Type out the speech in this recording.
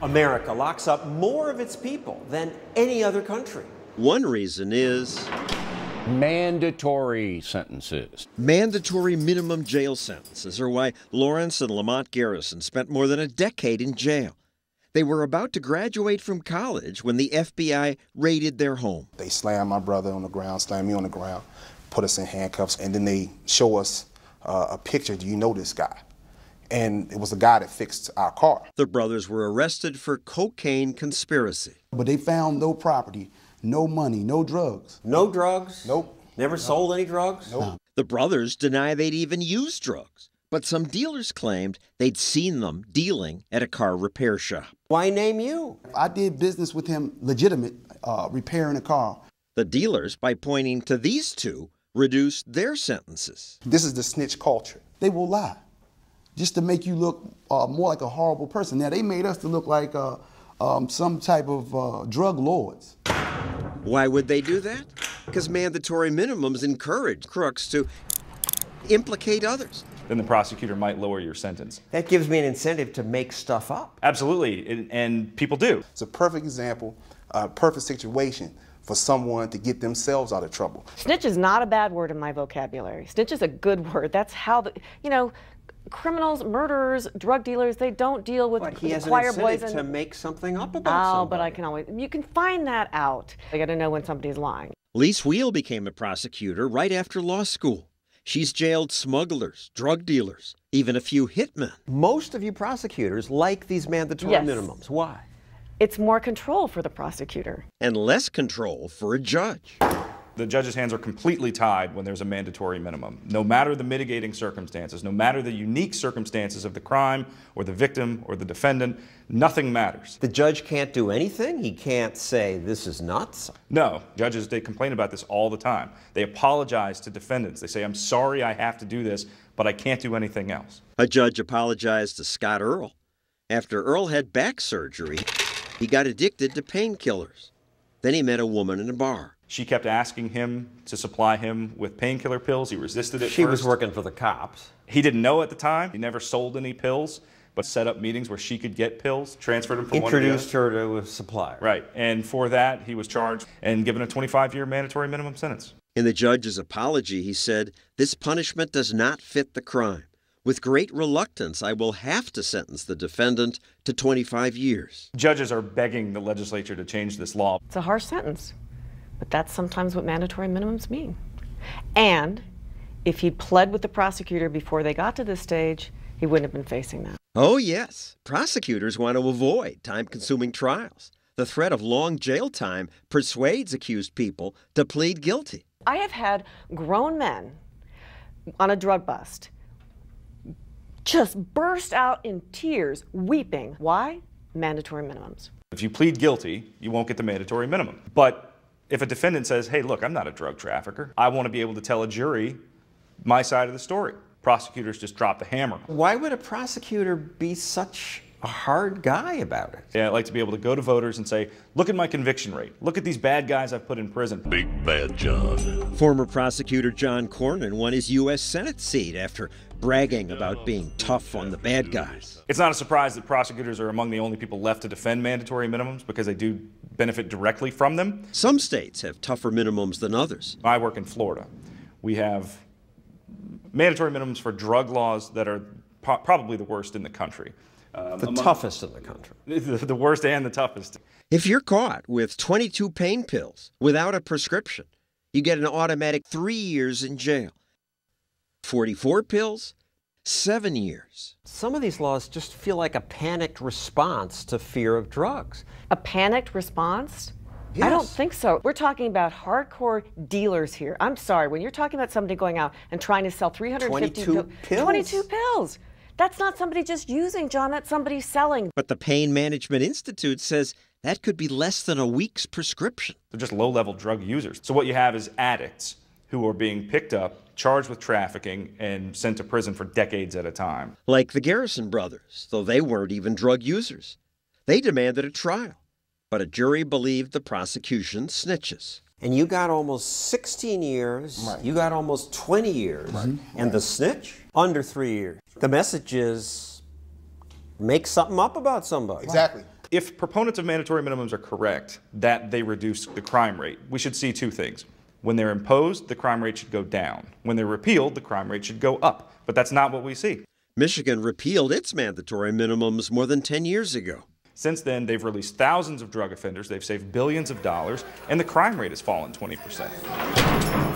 America locks up more of its people than any other country. One reason is mandatory sentences. Mandatory minimum jail sentences are why Lawrence and Lamont Garrison spent more than a decade in jail. They were about to graduate from college when the FBI raided their home. They slammed my brother on the ground, slammed me on the ground, put us in handcuffs, and then they show us a picture. Do you know this guy? And it was the guy that fixed our car. The brothers were arrested for cocaine conspiracy. But they found no property, no money, no drugs. No drugs? Nope. Never sold any drugs? Nope. The brothers deny they'd even used drugs, but some dealers claimed they'd seen them dealing at a car repair shop. Why name you? I did business with him, legitimate, repairing a car. The dealers, by pointing to these two, reduced their sentences. This is the snitch culture. They will lie, just to make you look more like a horrible person. Now, they made us to look like some type of drug lords. Why would they do that? Because mandatory minimums encourage crooks to implicate others. Then the prosecutor might lower your sentence. That gives me an incentive to make stuff up. Absolutely, and people do. It's a perfect example, a perfect situation for someone to get themselves out of trouble. Snitch is not a bad word in my vocabulary. Snitch is a good word. That's how criminals, murderers, drug dealers, they don't deal with He has an choir incentive boys to make something up about somebody. But I can always, you can find that out. I gotta know when somebody's lying. Lise Wheel became a prosecutor right after law school. She's jailed smugglers, drug dealers, even a few hitmen. Most of you prosecutors like these mandatory minimums. Why? It's more control for the prosecutor. And less control for a judge. The judge's hands are completely tied when there's a mandatory minimum. No matter the mitigating circumstances, no matter the unique circumstances of the crime or the victim or the defendant, nothing matters. The judge can't do anything? He can't say, this is nuts? No. Judges, they complain about this all the time. They apologize to defendants. They say, I'm sorry I have to do this, but I can't do anything else. A judge apologized to Scott Earl. After Earl had back surgery, he got addicted to painkillers. Then he met a woman in a bar. She kept asking him to supply him with painkiller pills. He resisted it She first. was working for the cops. He didn't know at the time. He never sold any pills, but set up meetings where she could get pills, transferred them from one to the other. Introduced her to a supplier. Right, and for that, he was charged and given a 25-year mandatory minimum sentence. In the judge's apology, he said, "This punishment does not fit the crime. With great reluctance, I will have to sentence the defendant to 25 years. Judges are begging the legislature to change this law. It's a harsh sentence, but that's sometimes what mandatory minimums mean. And if he'd pled with the prosecutor before they got to this stage, he wouldn't have been facing that. Oh, yes. Prosecutors want to avoid time-consuming trials. The threat of long jail time persuades accused people to plead guilty. I have had grown men on a drug bust just burst out in tears, weeping. Why? Mandatory minimums. If you plead guilty, you won't get the mandatory minimum. But if a defendant says, hey, look, I'm not a drug trafficker, I want to be able to tell a jury my side of the story. Prosecutors just drop the hammer. Why would a prosecutor be such a hard guy about it? Yeah, I'd like to be able to go to voters and say, look at my conviction rate. Look at these bad guys I've put in prison. Big Bad John. Former prosecutor John Cornyn won his U.S. Senate seat after bragging about being tough on the bad guys. It's not a surprise that prosecutors are among the only people left to defend mandatory minimums because they do benefit directly from them. Some states have tougher minimums than others. I work in Florida. We have mandatory minimums for drug laws that are probably the worst in the country. The toughest in the country. The worst and the toughest. If you're caught with 22 pain pills without a prescription, you get an automatic 3 years in jail. 44 pills, 7 years. Some of these laws just feel like a panicked response to fear of drugs. A panicked response? Yes. I don't think so. We're talking about hardcore dealers here. I'm sorry, when you're talking about somebody going out and trying to sell 350 pills? 22 pills. That's not somebody just using, John, that's somebody selling. But the Pain Management Institute says that could be less than a week's prescription. They're just low-level drug users. So what you have is addicts who are being picked up, charged with trafficking, and sent to prison for decades at a time. Like the Garrison brothers, though they weren't even drug users. They demanded a trial, but a jury believed the prosecution snitches. And you got almost 16 years, Right. You got almost 20 years, and the snitch, under 3 years. The message is, make something up about somebody. Exactly. If proponents of mandatory minimums are correct that they reduce the crime rate, we should see two things. When they're imposed, the crime rate should go down. When they're repealed, the crime rate should go up. But that's not what we see. Michigan repealed its mandatory minimums more than 10 years ago. Since then, they've released thousands of drug offenders, they've saved billions of dollars, and the crime rate has fallen 20%.